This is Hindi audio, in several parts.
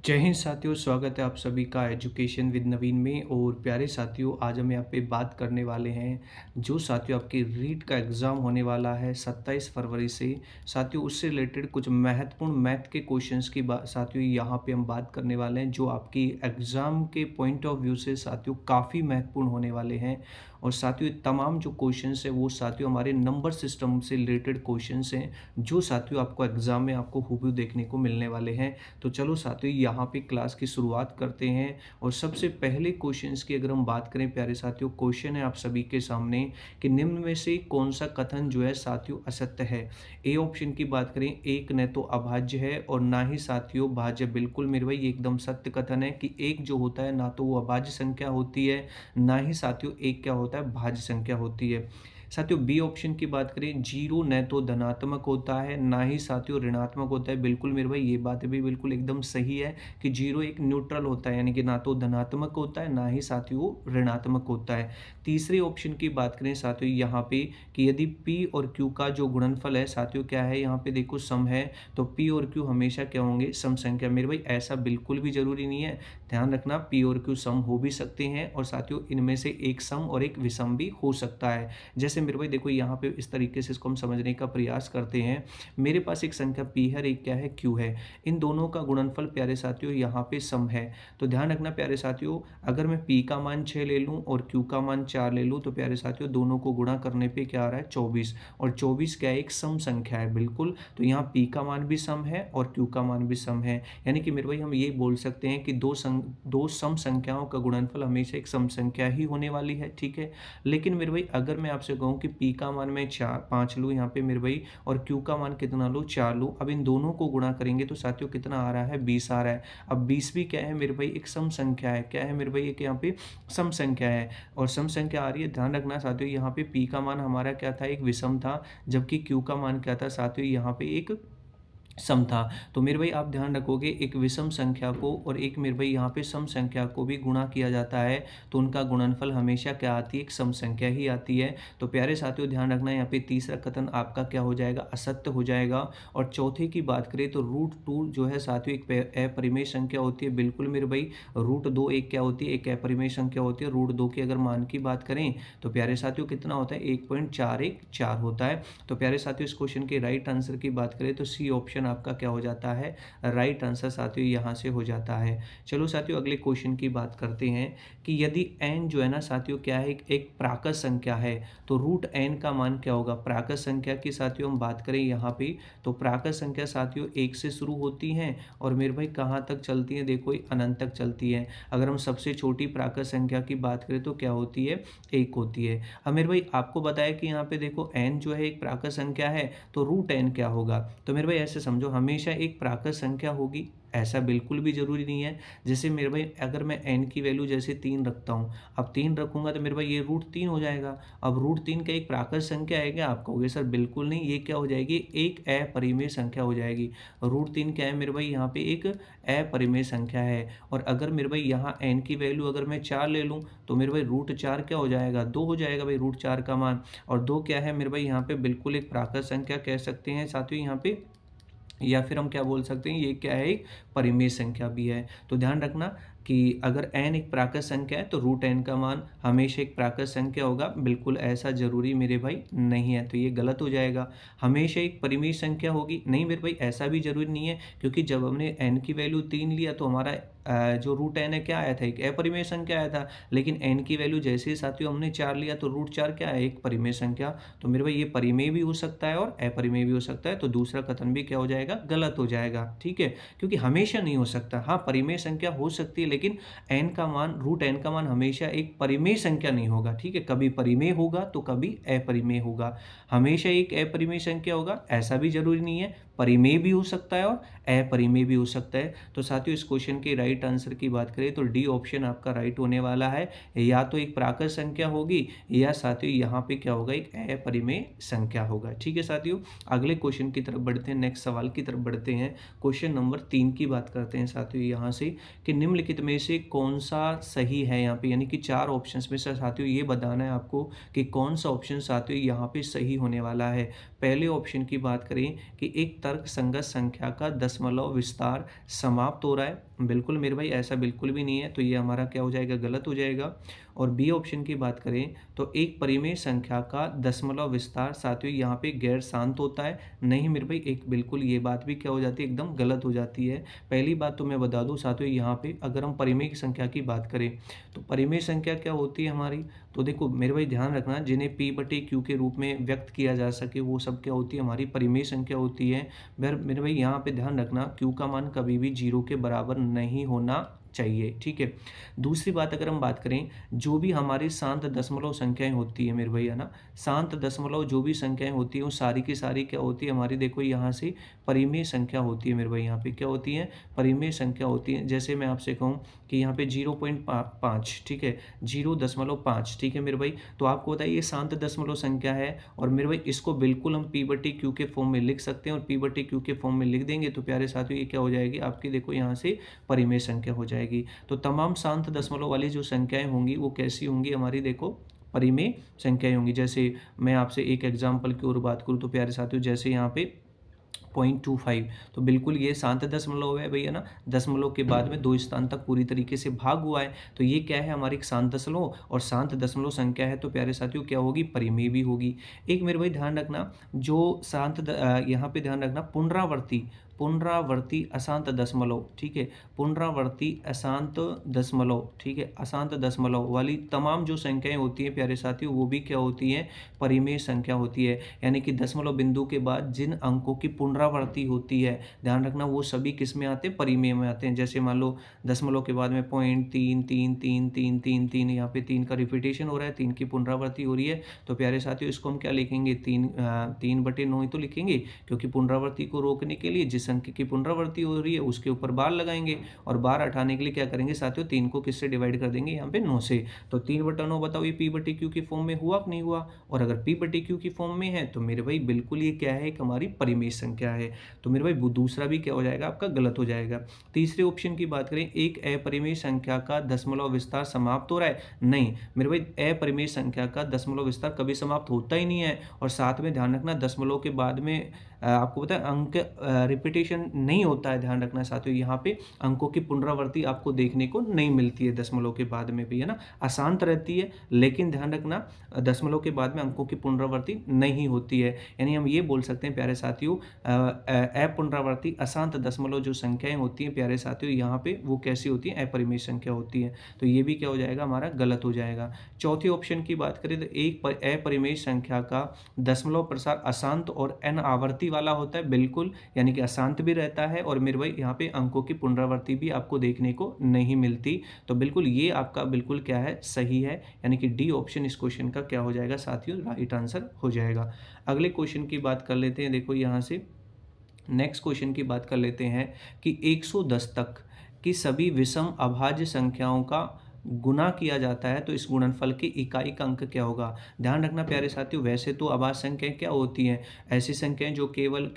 जय हिंद साथियों, स्वागत है आप सभी का एजुकेशन विद नवीन में। और प्यारे साथियों, आज हम यहाँ पे बात करने वाले हैं जो साथियों आपकी रीट का एग्ज़ाम होने वाला है 27 फरवरी से। साथियों उससे रिलेटेड कुछ महत्वपूर्ण मैथ के क्वेश्चंस की बात साथियों यहाँ पे हम बात करने वाले हैं, जो आपकी एग्ज़ाम के पॉइंट ऑफ व्यू से साथियों काफ़ी महत्वपूर्ण होने वाले हैं। और साथियों ये तमाम जो क्वेश्चंस हैं वो साथियों हमारे नंबर सिस्टम से रिलेटेड क्वेश्चंस हैं, जो साथियों आपको एग्ज़ाम में आपको हूबहू देखने को मिलने वाले हैं। तो चलो साथियों यहाँ पे क्लास की शुरुआत करते हैं। और सबसे पहले क्वेश्चंस की अगर हम बात करें प्यारे साथियों, क्वेश्चन है आप सभी के सामने कि निम्न में से कौन सा कथन जो है साथियों असत्य है। ए ऑप्शन की बात करें, एक न तो अभाज्य है और ना ही साथियों भाज्य। बिल्कुल मेरे भाई ये एकदम सत्य कथन है कि एक जो होता है ना तो वो अभाज्य संख्या होती है, ना ही साथियों एक क्या होता है भाज्य संख्या होती है। साथियों बी ऑप्शन की बात करें, जीरो न तो धनात्मक होता है ना ही साथियों ऋणात्मक होता है। बिल्कुल मेरे भाई ये बात भी बिल्कुल एकदम सही है कि जीरो एक न्यूट्रल होता है, यानी कि ना तो धनात्मक होता है ना ही साथियों वो ऋणात्मक होता है। तीसरे ऑप्शन की बात करें साथियों यहाँ पे कि यदि पी और क्यू का जो गुणनफल है साथियों क्या है, यहाँ पे देखो सम है, तो पी और क्यू हमेशा क्या होंगे, सम संख्या। मेरे भाई ऐसा बिल्कुल भी जरूरी नहीं है, ध्यान रखना पी और क्यू सम हो भी सकते हैं और साथियों इनमें से एक सम और एक विषम भी हो सकता है। जैसे मेरे भाई देखो यहाँ पे इस तरीके से इसको हम समझने का प्रयास करते हैं। मेरे पास एक संख्या पी है, एक क्या है क्यू है, इन दोनों का गुणनफल प्यारे साथियों यहाँ पे सम है। तो ध्यान रखना प्यारे साथियों, अगर मैं पी का मान 6 ले लूँ और क्यू का मान 4 ले लूँ तो प्यारे साथियों दोनों को गुणा करने पे क्या आ रहा है 24। और 24 क्या है, एक सम संख्या है बिल्कुल। तो यहाँ पी का मान भी सम है और क्यू का मान भी सम है, यानी कि मेरे भाई हम ये बोल सकते हैं कि दो सम संख्याओं का गुणनफल हमेशा एक सम संख्या ही होने वाली है। ठीक है, लेकिन मेरे भाई अगर मैं आपसे कहूँ कि पी का मान मैं 5 लूँ यहाँ पे मेरे भाई, और क्यू का मान कितना लूँ 4 लूँ, अब इन दोनों को गुणा करेंगे तो साथियों कितना आ रहा है 20 आ रहा है। अब 20 भी क्या है मेरे भाई, एक सम संख्या है। क्या है मेरे भाई, एक यहाँ पे सम संख्या है और सम संख्या आ रही है। ध्यान रखना साथियों यहाँ पे पी का मान हमारा क्या था, एक विषम था, जबकि क्यू का मान क्या था साथियों यहाँ पे एक सम था। तो मेरे भाई आप ध्यान रखोगे, एक विषम संख्या को और एक मेरे भाई यहाँ पे सम संख्या को भी गुणा किया जाता है तो उनका गुणनफल हमेशा क्या आती है, एक सम संख्या ही आती है। तो प्यारे साथियों ध्यान रखना, यहाँ पे तीसरा कथन आपका क्या हो जाएगा, असत्य हो जाएगा। और चौथे की बात करें तो रूट 2 जो है साथियों एक अपरिमेय संख्या होती है। बिल्कुल मेरे भाई रूट 2 एक क्या होती है, एक अपरिमेय संख्या होती है। रूट 2 की अगर मान की बात करें तो प्यारे साथियों कितना होता है, 1.414 होता है। तो प्यारे साथियों इस क्वेश्चन के राइट आंसर की बात करें तो सी ऑप्शन आपका क्या हो जाता है, राइट आंसर साथियों यहाँ से हो जाता है। चलो साथियों अगले क्वेश्चन की बात करते हैं कि यदि n जो है ना साथियों क्या है, एक प्राकृत संख्या है तो रूट n का मान क्या होगा। प्राकृत संख्या की साथियों हम बात करें यहाँ पे तो प्राकृत संख्या साथियों 1 से शुरू होती हैं और मेरे भाई कहाँ तक चलती है, देखो अनंत तक चलती है। अगर हम सबसे छोटी प्राकृत संख्या की बात करें तो क्या होती है, 1 होती है। अब मेरे भाई आपको बताया कि यहाँ पे देखो n जो है एक प्राकृत संख्या है तो रूट n क्या होगा। तो मेरे भाई ऐसे समझो हमेशा एक प्राकृत संख्या होगी, ऐसा बिल्कुल भी जरूरी नहीं है। जैसे मेरे भाई अगर मैं n की वैल्यू जैसे 3 रखता हूँ, अब 3 रखूंगा तो मेरे भाई ये रूट 3 हो जाएगा। अब रूट 3 का एक प्राकृत संख्या है क्या, आप कहोगे सर बिल्कुल नहीं, ये क्या हो जाएगी, एक अपरिमेय संख्या हो जाएगी। रूट 3 क्या है मेरे भाई, यहाँ पे एक अपरिमेय संख्या है। और अगर मेरे भाई यहाँ n की वैल्यू अगर मैं 4 ले लूँ तो मेरे भाई रूट 4 क्या हो जाएगा, 2 हो जाएगा भाई रूट 4 का मान। और 2 क्या है मेरे भाई यहाँ पे बिल्कुल एक प्राकृत संख्या कह सकते हैं साथियों यहाँ पे, या फिर हम क्या बोल सकते हैं, ये क्या है, एक परिमेय संख्या भी है। तो ध्यान रखना कि अगर n एक प्राकृत संख्या है तो रूट n का मान हमेशा एक प्राकृत संख्या होगा, बिल्कुल ऐसा जरूरी मेरे भाई नहीं है, तो ये गलत हो जाएगा। हमेशा एक परिमेय संख्या होगी, नहीं मेरे भाई ऐसा भी जरूरी नहीं है, क्योंकि जब हमने n की वैल्यू 3 लिया तो हमारा जो रूट n है क्या आया था, एक अपरिमेय संख्या आया था। लेकिन n की वैल्यू जैसे ही साथियों हमने 4 लिया तो रूट 4 क्या है, एक परिमेय संख्या। तो मेरे भाई ये परिमेय भी हो सकता है और अपरिमेय भी हो सकता है, तो दूसरा कथन भी क्या हो जाएगा, गलत हो जाएगा। ठीक है, क्योंकि हमेशा नहीं हो सकता, हाँ परिमेय संख्या हो सकती है लेकिन n का मान रूट n का मान हमेशा एक परिमेय संख्या नहीं होगा। ठीक है, कभी परिमेय होगा तो कभी अपरिमेय होगा, हमेशा एक अपरिमेय संख्या होगा ऐसा भी जरूरी नहीं है, परिमेय भी हो सकता है और अपरिमेय भी हो सकता है। तो साथियों इस क्वेश्चन के राइट आंसर की बात करें तो डी ऑप्शन आपका राइट होने वाला है, या तो एक प्राकृत संख्या होगी या साथियों यहाँ पे क्या होगा, एक अपरिमेय संख्या होगा। ठीक है साथियों, अगले क्वेश्चन की तरफ बढ़ते हैं, नेक्स्ट सवाल की तरफ बढ़ते हैं। क्वेश्चन नंबर 3 की बात करते हैं साथियों यहाँ से कि निम्नलिखित में से कौन सा सही है, यहाँ पे यानी कि 4 ऑप्शंस में से साथियों ये बताना है आपको कि कौन सा ऑप्शन साथियों यहाँ पे सही होने वाला है। पहले ऑप्शन की बात करें कि एक तर्कसंगत संख्या का दशमलव विस्तार समाप्त हो रहा है, बिल्कुल मेरे भाई ऐसा बिल्कुल भी नहीं है, तो ये हमारा क्या हो जाएगा, गलत हो जाएगा। और बी ऑप्शन की बात करें तो एक परिमेय संख्या का दशमलव विस्तार साथियों यहाँ पे गैर शांत होता है, नहीं मेरे भाई, एक बिल्कुल ये बात भी क्या हो जाती है, एकदम गलत हो जाती है। पहली बात तो मैं बता दूं साथियों, यहाँ पे अगर हम परिमेय की संख्या की बात करें तो परिमेय संख्या क्या होती है हमारी, तो देखो मेरे भाई ध्यान रखना, जिन्हें पी बटे क्यू के रूप में व्यक्त किया जा सके वो सब क्या होती है, हमारी परिमेय संख्या होती है। मेरे भाई यहाँ पे ध्यान रखना, क्यू का मान कभी भी 0 के बराबर नहीं होना चाहिए, ठीक है। दूसरी बात अगर हम बात करें, जो भी हमारी शांत दशमलव संख्याएं होती है मेरे भैया ना, शांत दशमलव जो भी संख्याएं होती हैं वो सारी की सारी क्या होती है हमारी, देखो यहाँ से परिमेय संख्या होती है मेरे भाई, यहाँ पे क्या होती है, परिमेय संख्या होती है। जैसे मैं आपसे कहूँ कि यहाँ पे 0.5, ठीक है, 0.5, ठीक है मेरे भाई, तो आपको बताइए ये शांत दशमलव संख्या है, और मेरे भाई इसको बिल्कुल हम पी बटे क्यू के फॉर्म में लिख सकते हैं, और पी बटे क्यू के फॉर्म में लिख देंगे तो प्यारे साथियों ये क्या हो जाएगी आपकी, देखो यहाँ से परिमेय संख्या हो जाएगी। तो तमाम शांत दशमलव वाली जो संख्याएं होंगी वो कैसी होंगी हमारी, देखो परिमेय संख्याएं होंगी। जैसे मैं आपसे एक एग्जांपल की ओर बात करूं तो प्यारे साथियों, जैसे यहाँ पे 0.25, तो बिल्कुल ये शांत दशमलव है भैया ना, दशमलव के बाद में 2 स्थान तक पूरी तरीके से भाग हुआ है, तो ये क्या है हमारी एक शांत दशमलव, और शांत दशमलव संख्या है तो प्यारे साथियों क्या होगी, परिमेय भी होगी। एक मेरे भाई ध्यान रखना, जो यहाँ पे ध्यान रखना, पुनरावर्ती अशांत दशमलव, ठीक है, पुनरावर्ती अशांत दशमलव, ठीक है, अशांत दशमलव वाली तमाम जो संख्याएं होती हैं प्यारे साथियों वो भी क्या होती हैं, परिमेय संख्या होती है। यानी कि दशमलव बिंदु के बाद जिन अंकों की पुनरावृत्ति होती है, ध्यान रखना वो सभी किस में आते हैं, परिमेय में आते हैं। जैसे मान लो दशमलव के बाद में 0.3333333, यहाँ पे 3 का रिपीटेशन हो रहा है, 3 की पुनरावृत्ति हो रही है, तो प्यारे साथियों इसको हम क्या लिखेंगे, 3/9 ही तो लिखेंगे, क्योंकि पुनरावृत्ति को रोकने के लिए जिस अंक की पुनरावृत्ति हो रही है उसके ऊपर बार लगाएंगे, और बार हटाने के लिए क्या करेंगे साथियों, 3 को किससे डिवाइड कर देंगे, यहाँ पे 9 से। तो 3/9 बताओ ये पी बटे क्यू की फॉर्म में हुआ कि नहीं हुआ, और अगर पी बटे क्यू की फॉर्म में है तो मेरे भाई बिल्कुल ये क्या है, एक हमारी परिमेय संख्या है, तो मेरे भाई दूसरा भी क्या हो जाएगा आपका, गलत हो जाएगा। तीसरे ऑप्शन की बात करें, एक अपरिमेय संख्या का दशमलव विस्तार समाप्त हो रहा है, नहीं मेरे भाई अपरिमेय संख्या का दशमलव विस्तार कभी समाप्त होता ही नहीं है। और साथ में ध्यान रखना, दशमलव के बाद में आपको पता है अंक रिपीटेशन नहीं होता है, ध्यान रखना साथियों, यहाँ पे अंकों की पुनरावृत्ति आपको देखने को नहीं मिलती है दशमलव के बाद में भी, है ना, अशांत रहती है, लेकिन ध्यान रखना दशमलव के बाद में अंकों की पुनरावृत्ति नहीं होती है। यानी हम ये बोल सकते हैं प्यारे साथियों, अपुनरावृत्ति अशांत दशमलव जो संख्याएं होती हैं प्यारे साथियों, यहाँ पे वो कैसी होती हैं, अपरिमेय संख्या होती है, तो ये भी क्या हो जाएगा हमारा, गलत हो जाएगा। चौथे ऑप्शन की बात करें तो एक अपरिमेय संख्या का दशमलव प्रसार अशांत और n आवर्ती वाला होता है, बिल्कुल, यानी कि अशांत भी रहता है, और मेरे भाई यहाँ पे अंकों की पुनरावृत्ति भी आपको देखने को नहीं मिलती, तो बिल्कुल ये आपका बिल्कुल क्या है, सही है, यानी कि डी ऑप्शन इस क्वेश्चन का क्या हो जाएगा साथियों, राइट आंसर हो जाएगा। अगले क्वेश्चन की बात कर लेते हैं, देखो यहाँ से नेक्स्ट क्वेश्चन की बात कर लेते हैं कि 110 तक की सभी विषम अभाज्य संख्याओं का गुना किया जाता है तो इस गुणनफल की इकाई का अंक क्या होगा। ध्यान रखना प्यारे साथियों, वैसे तो अभाज्य संख्याएं क्या होती हैं, ऐसी संख्याएं जो केवल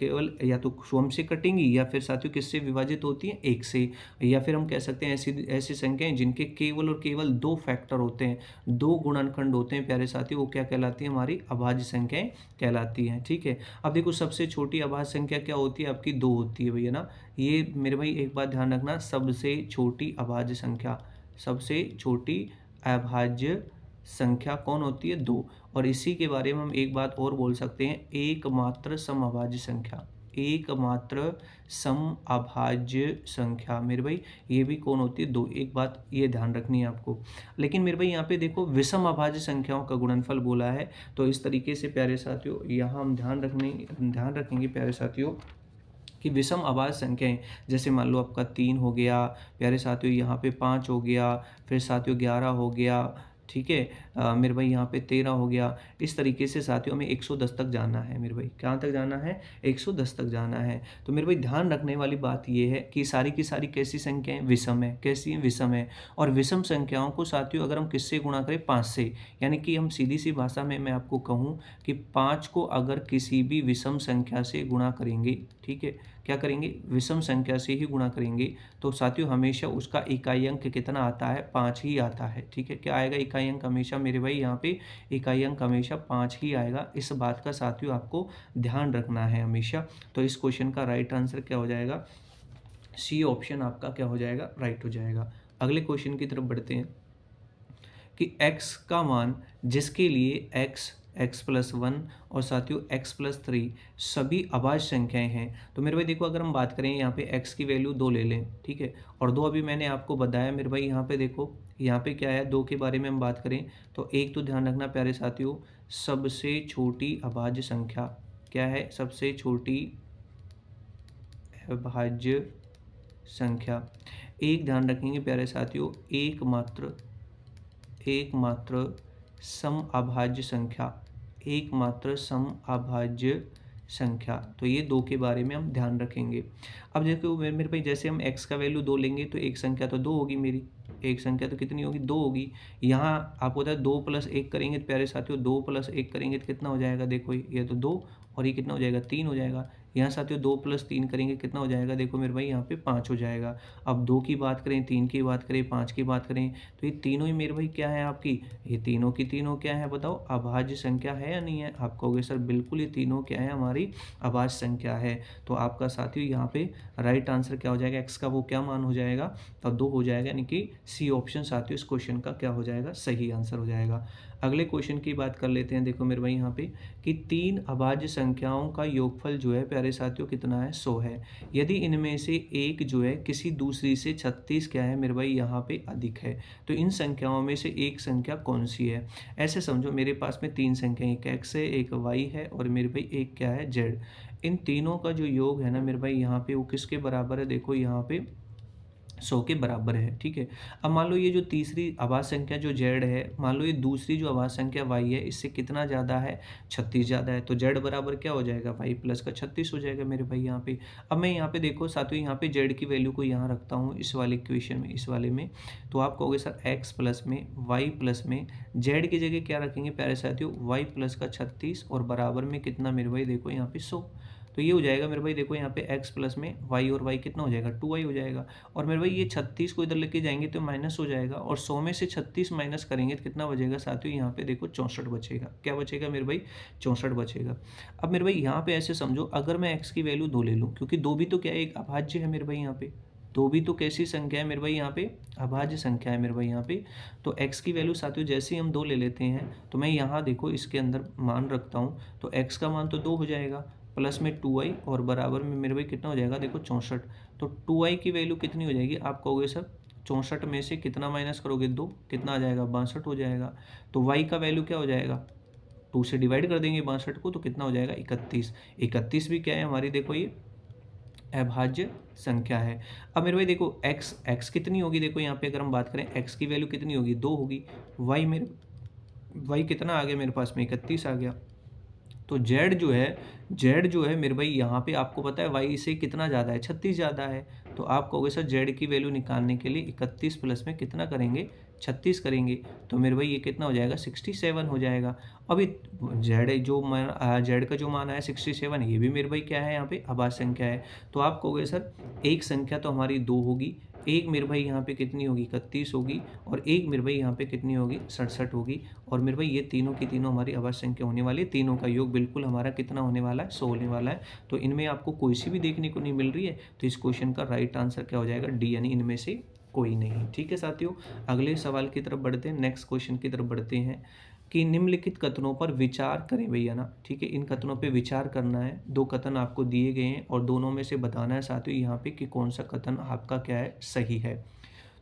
या तो स्वयं से कटेंगी या फिर साथियों किससे विभाजित होती हैं, 1 से, या फिर हम कह सकते हैं ऐसी संख्याएं जिनके केवल और केवल 2 फैक्टर होते हैं, 2 गुणनखंड होते हैं प्यारे साथियों, वो क्या कहलाती है, हमारी अभाज्य संख्याएं कहलाती हैं, ठीक है। अब देखो सबसे छोटी अभाज्य संख्या क्या होती है आपकी, 2 होती है भैया ना, ये मेरे भाई एक बात ध्यान रखना, सबसे छोटी अभाज्य संख्या, सबसे छोटी अभाज्य संख्या कौन होती है, 2। और इसी के बारे में हम एक बात और बोल सकते हैं, एकमात्र समअभाज्य संख्या, एकमात्र समअभाज्य संख्या मेरे भाई ये भी कौन होती है, 2। एक बात ये ध्यान रखनी है आपको। लेकिन मेरे भाई यहाँ पे देखो विषम अभाज्य संख्याओं का गुणनफल बोला है, तो इस तरीके से प्यारे साथियों यहाँ हम ध्यान रखेंगे प्यारे साथियों कि विषम अभाज्य संख्याएं, जैसे मान लो आपका 3 हो गया प्यारे साथियों, यहाँ पे 5 हो गया, फिर साथियों 11 हो गया, ठीक है, मेरे भाई यहाँ पे 13 हो गया, इस तरीके से साथियों हमें 110 तक जाना है मेरे भाई, कहाँ तक जाना है, 110 तक जाना है। तो मेरे भाई ध्यान रखने वाली बात ये है कि सारी की सारी कैसी संख्याएं, विषम है, कैसी हैं, विषम है, और विषम संख्याओं को साथियों अगर हम किससे गुणा करें, 5 से, यानी कि हम सीधी सी भाषा में मैं आपको कहूँ कि 5 को अगर किसी भी विषम संख्या से गुणा करेंगे, ठीक ठीक है। क्या करेंगे, विषम संख्या से ही गुणा करेंगे। तो साथियों हमेशा उसका इकाई अंक कितना आता है, 5 ही आता है, ठीक है। क्या आएगा इकाई अंक हमेशा मेरे भाई यहाँ पे, इकाई अंक हमेशा 5 ही आएगा। इस बात का साथियों आपको ध्यान रखना है हमेशा। तो इस क्वेश्चन का राइट आंसर क्या हो जाएगा, सी ऑप्शन आपका क्या हो जाएगा, राइट हो जाएगा। अगले क्वेश्चन की तरफ बढ़ते हैं कि x का मान जिसके लिए x+1 और साथियों x+3 सभी अभाज्य संख्याएं हैं। तो मेरे भाई देखो, अगर हम बात करें यहाँ पे x की वैल्यू 2 ले लें, ठीक है, और 2 अभी मैंने आपको बताया मेरे भाई। यहाँ पे देखो, यहाँ पे क्या है, 2 के बारे में हम बात करें तो एक तो ध्यान रखना प्यारे साथियों, सबसे छोटी अभाज्य संख्या क्या है, सबसे छोटी अभाज्य संख्या। एक ध्यान रखेंगे प्यारे साथियों, एकमात्र सम अभाज्य संख्या, एकमात्र सम अभाज्य संख्या। तो ये 2 के बारे में हम ध्यान रखेंगे। अब देखो मेरे भाई, जैसे हम x का वैल्यू 2 लेंगे तो एक संख्या तो 2 होगी मेरी, एक संख्या तो कितनी होगी, 2 होगी। यहाँ आपको पता है 2 + 1 करेंगे तो प्यारे साथियों, 2 + 1 करेंगे तो कितना हो जाएगा, देखो ये तो 2 और ये कितना हो जाएगा, 3 हो जाएगा। यहाँ साथियों 2 + 3 करेंगे कितना हो जाएगा, देखो मेरे भाई यहाँ पे 5 हो जाएगा। अब 2 की बात करें, 3 की बात करें, 5 की बात करें, तो ये तीनों ही मेरे भाई क्या है आपकी, ये तीनों की तीनों क्या है बताओ, अभाज्य संख्या है या नहीं है। आप कहोगे सर बिल्कुल ये तीनों क्या है, हमारी अभाज्य संख्या है। तो आपका साथियों यहाँ पे राइट आंसर क्या हो जाएगा, एक्स का वो क्या मान हो जाएगा, तो 2 हो जाएगा, यानी कि सी ऑप्शन साथियों इस क्वेश्चन का क्या हो जाएगा, सही आंसर हो जाएगा। अगले क्वेश्चन की बात कर लेते हैं। देखो मेरे भाई यहाँ पे कि 3 अभाज्य संख्याओं का योगफल जो है प्यारे साथियों कितना है, 100 है। यदि इनमें से एक जो है किसी दूसरी से 36 क्या है मेरे भाई यहाँ पे अधिक है, तो इन संख्याओं में से एक संख्या कौन सी है। ऐसे समझो मेरे पास में 3 संख्याएं, एक x है, एक y है और मेरे भाई एक क्या है, z। इन तीनों का जो योग है ना मेरे भाई यहाँ पे, वो किसके बराबर है, देखो यहाँ पे 100 के बराबर है, ठीक है। अब मान लो ये जो तीसरी आवाज़ संख्या जो जेड है, मान लो ये दूसरी जो आवाज़ संख्या वाई है, इससे कितना ज़्यादा है, 36 ज़्यादा है। तो जेड बराबर क्या हो जाएगा, वाई प्लस का 36 हो जाएगा मेरे भाई यहाँ पे। अब मैं यहाँ पे देखो साथियों, यहाँ पे जेड की वैल्यू को यहाँ रखता हूँ इस वाले इक्वेशन में, इस वाले में। तो आप कहोगे सर एक्स प्लस में, वाई प्लस में, जेड की जगह क्या रखेंगे प्यारे साथियों, वाई प्लस का 36 और बराबर में कितना मेरे भाई, देखो यहाँ पे 100। तो ये हो जाएगा मेरे भाई, देखो यहाँ पे x प्लस में y और y कितना हो जाएगा, 2y हो जाएगा। और मेरे भाई ये 36 को इधर लेके जाएंगे तो माइनस हो जाएगा, और 100 में से 36 माइनस करेंगे तो कितना बचेगा साथियों, यहाँ पे देखो 64 बचेगा। क्या बचेगा मेरे भाई, 64 बचेगा। अब मेरे भाई यहाँ पे ऐसे समझो, अगर मैं x की वैल्यू 2 ले लूँ, क्योंकि 2 भी तो क्या है, एक अभाज्य है मेरे भाई यहाँ पे, 2 भी तो कैसी संख्या है मेरे भाई यहाँ पे, अभाज्य संख्या है मेरे भाई यहाँ पे। तो x की वैल्यू साथियों जैसे ही हम 2 ले लेते हैं, तो मैं यहाँ देखो इसके अंदर मान रखता हूँ, तो x का मान तो 2 हो जाएगा, प्लस में 2i और बराबर में मेरे भाई कितना हो जाएगा, देखो 64। तो 2i की वैल्यू कितनी हो जाएगी, आप कहोगे सर 64 में से कितना माइनस करोगे, 2, कितना आ जाएगा, 62 हो जाएगा। तो y का वैल्यू क्या हो जाएगा, 2 से डिवाइड कर देंगे 62 को, तो कितना हो जाएगा, 31। 31 भी क्या है हमारी, देखो ये अभाज्य संख्या है। अब मेरे भाई देखो x कितनी होगी, देखो यहाँ पे अगर हम बात करें x की वैल्यू कितनी होगी, 2 होगी। y कितना आ गया मेरे पास में, 31 आ गया। तो जेड जो है मेरे भाई यहाँ पे आपको पता है वाई से कितना ज़्यादा है, 36 ज़्यादा है। तो आप कहोगे सर जेड की वैल्यू निकालने के लिए 31 प्लस में कितना करेंगे, 36 करेंगे। तो मेरे भाई ये कितना हो जाएगा, 67 हो जाएगा। अभी जेड का जो मान आया 67, ये भी मेरे भाई क्या है यहाँ पे, अभाज्य संख्या है। तो आप कहोगे सर एक संख्या तो हमारी 2 होगी, एक मेरे भाई यहाँ पे कितनी होगी, 31 होगी, और एक मेरे भाई यहाँ पे कितनी होगी, 67 होगी। और मेरे भाई ये तीनों की तीनों हमारी अभाज्य संख्या होने वाली है, तीनों का योग बिल्कुल हमारा कितना होने वाला है, 100 होने वाला है। तो इनमें आपको कोई सी भी देखने को नहीं मिल रही है, तो इस क्वेश्चन का राइट आंसर क्या हो जाएगा, डी, यानी इनमें से कोई नहीं। ठीक है साथियों, अगले सवाल की तरफ बढ़ते हैं, नेक्स्ट क्वेश्चन की तरफ बढ़ते हैं कि निम्नलिखित कथनों पर विचार करें भैया ना। ठीक है, इन कथनों पे विचार करना है। 2 कथन आपको दिए गए हैं और दोनों में से बताना है साथियों यहाँ पे कि कौन सा कथन आपका क्या है, सही है।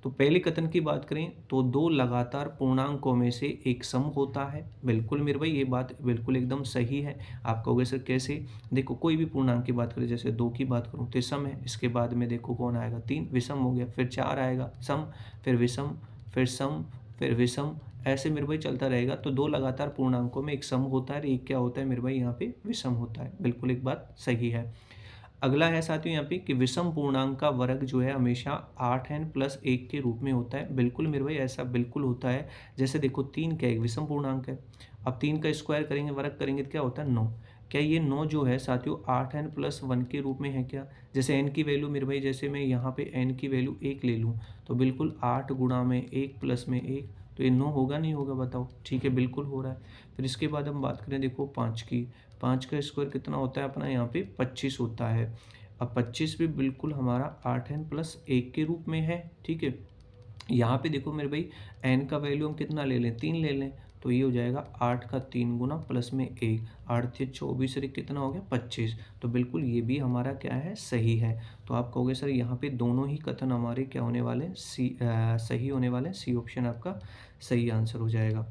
तो पहले कथन की बात करें तो 2 लगातार पूर्णांकों में से एक सम होता है। बिल्कुल मेरे भाई ये बात बिल्कुल एकदम सही है। आप कहोगे सर कैसे, देखो कोई भी पूर्णांक की बात करें, जैसे 2 की बात करूँ तो सम है, इसके बाद में देखो कौन आएगा, 3, विषम हो गया, फिर 4 आएगा सम, फिर विषम, फिर सम, फिर विषम, ऐसे मेरे भाई चलता रहेगा। तो 2 लगातार पूर्णांकों में एक सम होता है, एक क्या होता है मेरे भाई यहाँ पे, विषम होता है। बिल्कुल एक बात सही है। अगला है साथियों यहाँ पे कि विषम पूर्णांक का वर्ग जो है हमेशा 8n + 1 के रूप में होता है। बिल्कुल मेरे भाई ऐसा बिल्कुल होता है। जैसे देखो 3 क्या एक विषम पूर्णांक है, अब 3 का स्क्वायर करेंगे, वर्ग करेंगे तो क्या होता है, 9। क्या ये 9 जो है साथियों 8n प्लस 1 के रूप में है क्या? जैसे n की वैल्यू मेरे भाई, जैसे मैं यहाँ पे n की वैल्यू 1 ले लूँ तो बिल्कुल 8 गुणा में 1 प्लस में 1, तो ये 9 होगा नहीं होगा बताओ? ठीक है, बिल्कुल हो रहा है। फिर इसके बाद हम बात करें देखो 5 की, 5 का स्क्वायर कितना होता है अपना यहाँ पे 25 होता है। अब 25 भी बिल्कुल हमारा 8n प्लस 1 के रूप में है, ठीक है। यहाँ पे देखो मेरे भाई n का वैल्यू हम कितना ले लें, 3 ले लें, तो ये हो जाएगा 8 का 3 गुना प्लस में 1, 8 या 24 से कितना हो गया 25। तो बिल्कुल ये भी हमारा क्या है, सही है। तो आप कहोगे सर यहाँ पे दोनों ही कथन हमारे क्या होने वाले हैं, सही होने वाले हैं, सी ऑप्शन आपका सही आंसर हो जाएगा।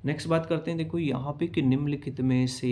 नेक्स्ट बात करते हैं देखो यहाँ पे कि निम्नलिखित में से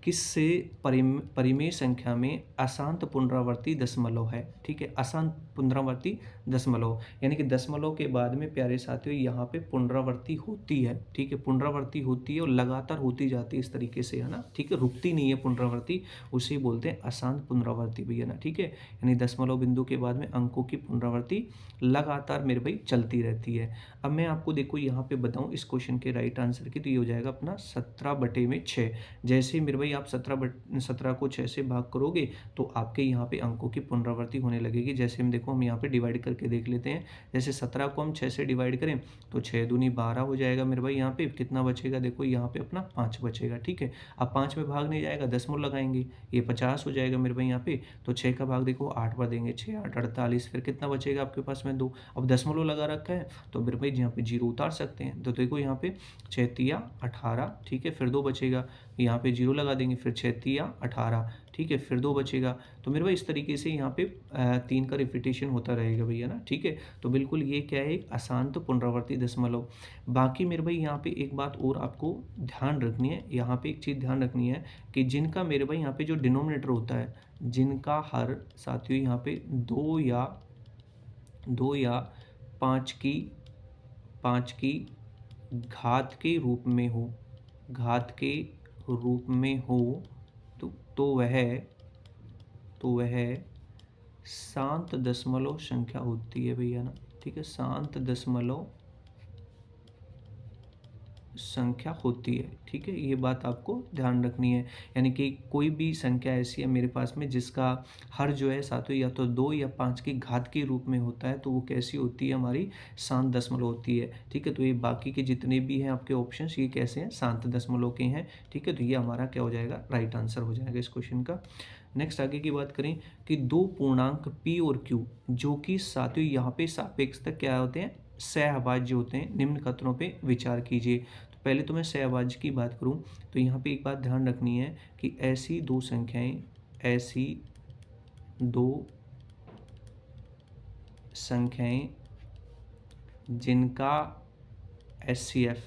किससे परिमेय संख्या में अशांत पुनरावर्ती दशमलव है, ठीक है। अशांत पुनरावर्ती दशमलव यानी कि दशमलव के बाद में प्यारे साथियों यहाँ पे पुनरावर्ती होती है, ठीक है। पुनरावर्ती होती है और लगातार होती जाती है इस तरीके से, है ना, ठीक है, रुकती नहीं है पुनरावर्ती, उसे बोलते हैं अशांत पुनरावर्ती भैया ना, ठीक है। यानी दशमलव बिंदु के बाद में अंकों की पुनरावर्ती लगातार मेरे भाई चलती रहती है। अब मैं आपको देखो यहाँ पे बताऊँ इस क्वेश्चन के राइट आंसर की, तो ये हो जाएगा अपना 17/6। जैसे ही मेरे भाई आप 17 को 6 से भाग करोगे तो आपके यहाँ पे अंकों की पुनरावृत्ति होने लगेगी। जैसे हम देखो हम यहाँ पे डिवाइड करके देख लेते हैं। जैसे 17 को हम 6 से डिवाइड करें तो 6 दूनी 12 हो जाएगा मेरे भाई। यहाँ पे कितना बचेगा, देखो यहाँ पे अपना 5 बचेगा, ठीक है। अब 5 में भाग नहीं जाएगा, दशमलव लगाएंगे, ये 50 हो जाएगा मेरे भाई यहाँ पे। तो 6 का भाग देखो 8 बार देंगे, 6 8 48, फिर कितना बचेगा आपके पास में 2। अब दशमलव लगा रखा है तो मेरे भाई यहाँ पे 0 उतार सकते हैं। तो देखो यहाँ पे 6 तिया 18, ठीक है, फिर 2 बचेगा, यहाँ पे 0 लगा देंगे, फिर 6 तिया 18, ठीक है, फिर 2 बचेगा। तो मेरे भाई इस तरीके से यहाँ पे 3 का रिपीटेशन होता रहेगा भैया ना, ठीक है। तो बिल्कुल ये क्या है, एक अशांत पुनरावर्ती दशमलव। बाकी मेरे भाई यहाँ पे एक बात और आपको ध्यान रखनी है, यहाँ पे एक चीज़ ध्यान रखनी है कि जिनका मेरे भाई यहाँ पे जो डिनोमिनेटर होता है, जिनका हर साथियों यहाँ पे 2 या 5 की घात के रूप में हो, घात के रूप में हो, तो वह शांत दशमलव संख्या होती है भैया ना, ठीक है, शांत दशमलव संख्या होती है, ठीक है। ये बात आपको ध्यान रखनी है। यानी कि कोई भी संख्या ऐसी है मेरे पास में जिसका हर जो है सातों या तो 2 या 5 की घात के रूप में होता है, तो वो कैसी होती है, हमारी शांत दशमलव होती है, ठीक है। तो ये बाकी के जितने भी हैं आपके ऑप्शंस, ये कैसे हैं, शांत दशमलव के हैं, ठीक है। तो ये हमारा क्या हो जाएगा, राइट आंसर हो जाएगा इस क्वेश्चन का। नेक्स्ट आगे की बात करें कि 2 पूर्णांक P और Q जो कि साथियों यहाँ पे सापेक्षता क्या होते हैं, सहअभाज्य होते हैं, निम्न कथनों पे विचार कीजिए। तो पहले तो मैं सहअभाज्य की बात करूं तो यहाँ पे एक बात ध्यान रखनी है कि ऐसी दो संख्याएं जिनका HCF,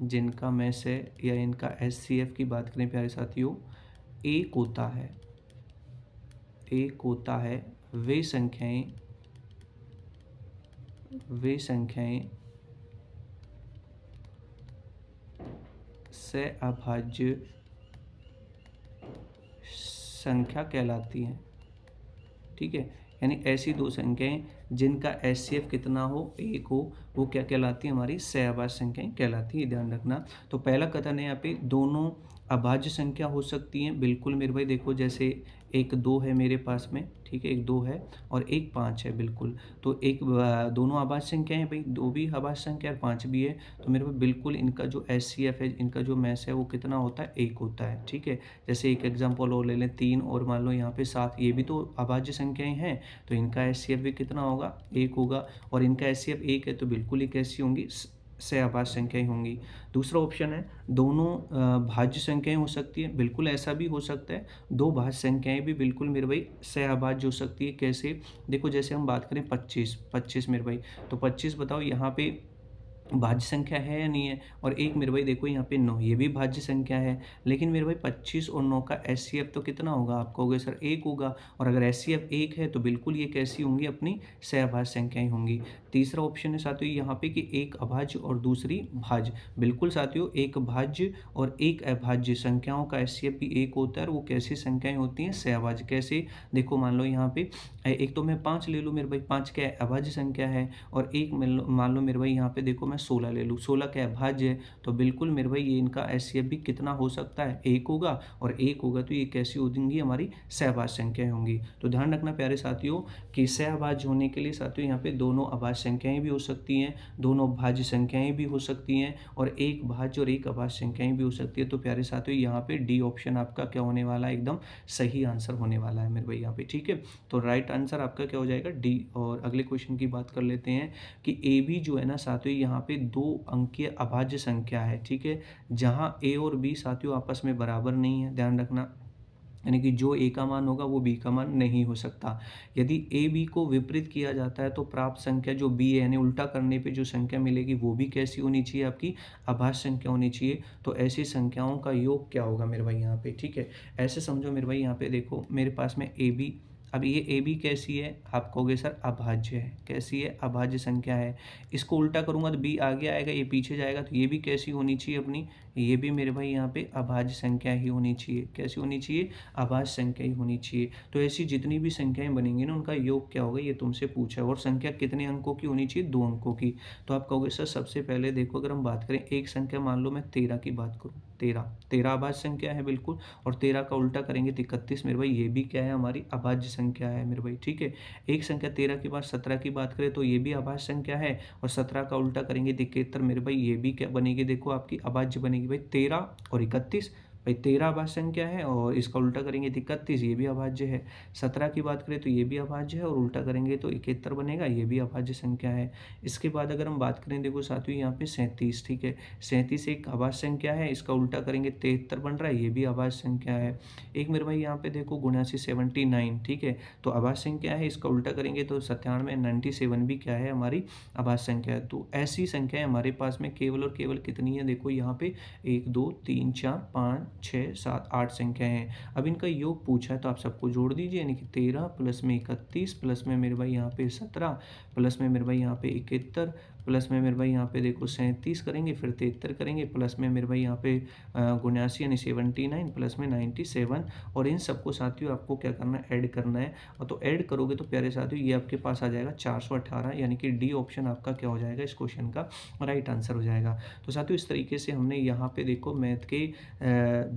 जिनका में से या इनका HCF की बात करें प्यारे साथियों, एक होता है, वे संख्याएं सहअभाज्य संख्या कहलाती हैं, ठीक है। यानी ऐसी दो संख्याएं जिनका HCF कितना हो, एक हो, वो क्या कहलाती है, हमारी सहअभाज्य संख्याएं कहलाती है, ध्यान रखना। तो पहला कथन है यहाँ पे दोनों अभाज्य संख्या हो सकती हैं, बिल्कुल मेरे भाई। देखो जैसे एक 2 है मेरे पास में, ठीक है, एक 2 है और एक 5 है, बिल्कुल। तो एक दोनों अभाज्य संख्या है भाई, 2 भी अभाज्य संख्या और 5 भी है, तो मेरे पास बिल्कुल इनका जो HCF है, इनका जो मैस है वो कितना होता है, 1 होता है, ठीक है। जैसे एक एग्जाम्पल और ले लें, 3 और मान लो यहाँ पे 7, ये भी तो अभाज्य संख्याएं हैं, तो इनका HCF भी कितना होगा, 1 होगा। और इनका HCF 1 है तो बिल्कुल ही कैसी होंगी, सहअभाज्य संख्याएं होंगी। दूसरा ऑप्शन है दोनों भाज्य संख्याएं हो सकती है, बिल्कुल ऐसा भी हो सकता है। दो भाज्य संख्याएं भी बिल्कुल मेरे भाई सहअभाज्य हो सकती है, कैसे, देखो जैसे हम बात करें 25 मेरे भाई, तो 25 बताओ यहाँ पे भाज्य संख्या है या नहीं है। और एक मेरे भाई देखो यहाँ पे 9, ये भी भाज्य संख्या है, लेकिन मेरे भाई 25 और 9 का HCF तो कितना होगा, आप कहोगे सर 1 होगा। और अगर HCF 1 है तो बिल्कुल ये कैसी होंगी, अपनी सहअभाज्य संख्याएं होंगी। तीसरा ऑप्शन है साथियों यहाँ पे कि एक अभाज्य और दूसरी भाज्य, बिल्कुल साथियों, एक भाज्य और एक अभाज्य संख्याओं का HCF भी 1 होता है, और वो कैसी संख्याएं होती हैं, सहअभाज्य। कैसे, देखो मान लो यहाँ पे एक तो मैं 5 ले लूँ मेरे भाई, 5 क्या है, अभाज्य संख्या है। और एक मान लो मेरे भाई यहाँ पे देखो मैं मैं 16 ले लूँ, 16 क्या है भाज्य है, तो बिल्कुल मेरे भाई ये इनका एचसीएफ भी कितना हो सकता है, 1 होगा, और 1 होगा तो ये कैसी होंगी हमारी सहभाज्य संख्याएँ होंगी। तो ध्यान रखना प्यारे साथियों कि सहभाज्य होने के लिए साथियों यहाँ पे दोनों अभाज्य संख्याएँ भी हो सकती हैं, दोनों भाज्य संख्याएँ भी हो सकती हैं, और एक भाज्य और एक अभाज्य संख्याएँ भी हो सकती है। तो प्यारे साथियों यहाँ पे डी ऑप्शन आपका क्या होने वाला है, एकदम सही आंसर होने वाला है मेरे भाई यहाँ पे, ठीक है। तो राइट आंसर आपका क्या हो जाएगा, डी। और अगले क्वेश्चन की बात कर लेते हैं कि ए बी जो है ना साथियों यहाँ पे 2 अंकीय अभाज्य संख्या है, ठीक है, जहाँ ए और बी साथियों आपस में बराबर नहीं है, ध्यान रखना, यानी कि जो ए का मान होगा वो बी का मान नहीं हो सकता। यदि ए बी को विपरीत किया जाता है तो प्राप्त संख्या जो बी है, यानी उल्टा करने पे जो संख्या मिलेगी वो भी कैसी होनी चाहिए, आपकी अभाज्य संख्या होनी चाहिए। तो ऐसी संख्याओं का योग क्या होगा मेरे भाई यहाँ पे, ठीक है। ऐसे समझो मेरे भाई यहाँ पे देखो मेरे पास में ए बी, अब ये ए बी कैसी है, आप कहोगे सर अभाज्य है, कैसी है, अभाज्य संख्या है। इसको उल्टा करूंगा तो बी आगे आएगा, ये पीछे जाएगा, तो ये भी कैसी होनी चाहिए अपनी, ये भी मेरे भाई यहाँ पे अभाज्य संख्या ही होनी चाहिए, कैसी होनी चाहिए, अभाज्य संख्या ही होनी चाहिए। तो ऐसी जितनी भी संख्याएं बनेंगी ना उनका योग क्या होगा ये तुमसे पूछा है, और संख्या कितने अंकों की होनी चाहिए, 2 अंकों की। तो आप कहोगे सर सबसे पहले देखो अगर हम बात करें एक संख्या, मान लो मैं 13 की बात करूँ, 13 अभाज्य संख्या है बिल्कुल, और 13 का उल्टा करेंगे तो 31 मेरे भाई, ये भी क्या है हमारी अभाज्य संख्या है मेरे भाई, ठीक है। एक संख्या 13 के बाद 17 की बात करें तो ये भी अभाज्य संख्या है, और 17 का उल्टा करेंगे तो 71 मेरे भाई, ये भी क्या बनेगी, देखो आपकी अभाज्य बनेगी भाई, 13 और 31, भाई 13 अभाज्य संख्या है, और इसका उल्टा करेंगे तो 31, ये भी अभाज्य है। 17 की बात करें तो ये भी अभाज्य है, और उल्टा करेंगे तो 71 बनेगा, ये भी अभाज्य संख्या है। इसके बाद अगर हम बात करें देखो साथियों यहाँ पे 37, ठीक है, 37 एक अभाज्य संख्या है, इसका उल्टा करेंगे 73 बन रहा है, ये भी अभाज्य संख्या है। एक मेरे भाई यहाँ पे देखो 79 79, ठीक है, तो अभाज्य संख्या है, इसका उल्टा करेंगे तो 97 97 भी क्या है हमारी अभाज्य संख्या है। तो ऐसी संख्याएं हमारे पास में केवल और केवल कितनी है, देखो यहाँ पे 1 2 3 4 5 6 7 8 संख्याएं हैं। अब इनका योग पूछा है तो आप सबको जोड़ दीजिए, यानी कि 13 प्लस में 31 प्लस में मेरे भाई यहाँ पे 17 प्लस में मेरे भाई यहाँ पे 71 प्लस में मेरे भाई यहाँ पे देखो 37 करेंगे, फिर 73 करेंगे, प्लस में मेरे भाई यहाँ पे 79 यानी 79 प्लस में 97, और इन सबको साथियों आपको क्या करना है, ऐड करना है। और तो ऐड करोगे तो प्यारे साथियों ये आपके पास आ जाएगा 418, यानी कि डी ऑप्शन आपका क्या हो जाएगा, इस क्वेश्चन का राइट आंसर हो जाएगा। तो साथियों इस तरीके से हमने यहाँ पे देखो मैथ के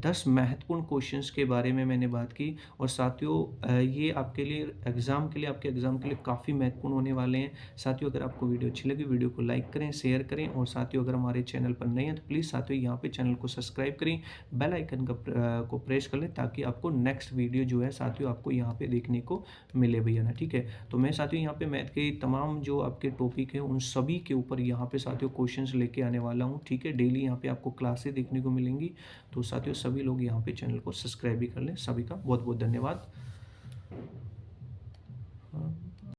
10 महत्वपूर्ण क्वेश्चंस के बारे में मैंने बात की, और साथियों ये आपके लिए एग्जाम के लिए, आपके एग्जाम के लिए काफ़ी महत्वपूर्ण होने वाले हैं। साथियों अगर आपको वीडियो अच्छी लगी, वीडियो को लाइक करें, शेयर करें, और साथियों अगर हमारे चैनल पर नए हैं तो प्लीज़ साथियों यहाँ पे चैनल को सब्सक्राइब करें, बेल आइकन को प्रेस कर लें, ताकि आपको नेक्स्ट वीडियो जो है साथियों आपको यहाँ पे देखने को मिले भैया ना, ठीक है। तो मैं साथियों यहाँ पे मैथ के तमाम जो आपके टॉपिक हैं उन सभी के ऊपर यहाँ पे साथियों क्वेश्चंस लेके आने वाला हूँ, ठीक है। डेली यहाँ पे आपको क्लासेस देखने को मिलेंगी। तो साथियों सभी लोग यहाँ पे चैनल को सब्सक्राइब भी कर लें। सभी का बहुत बहुत धन्यवाद।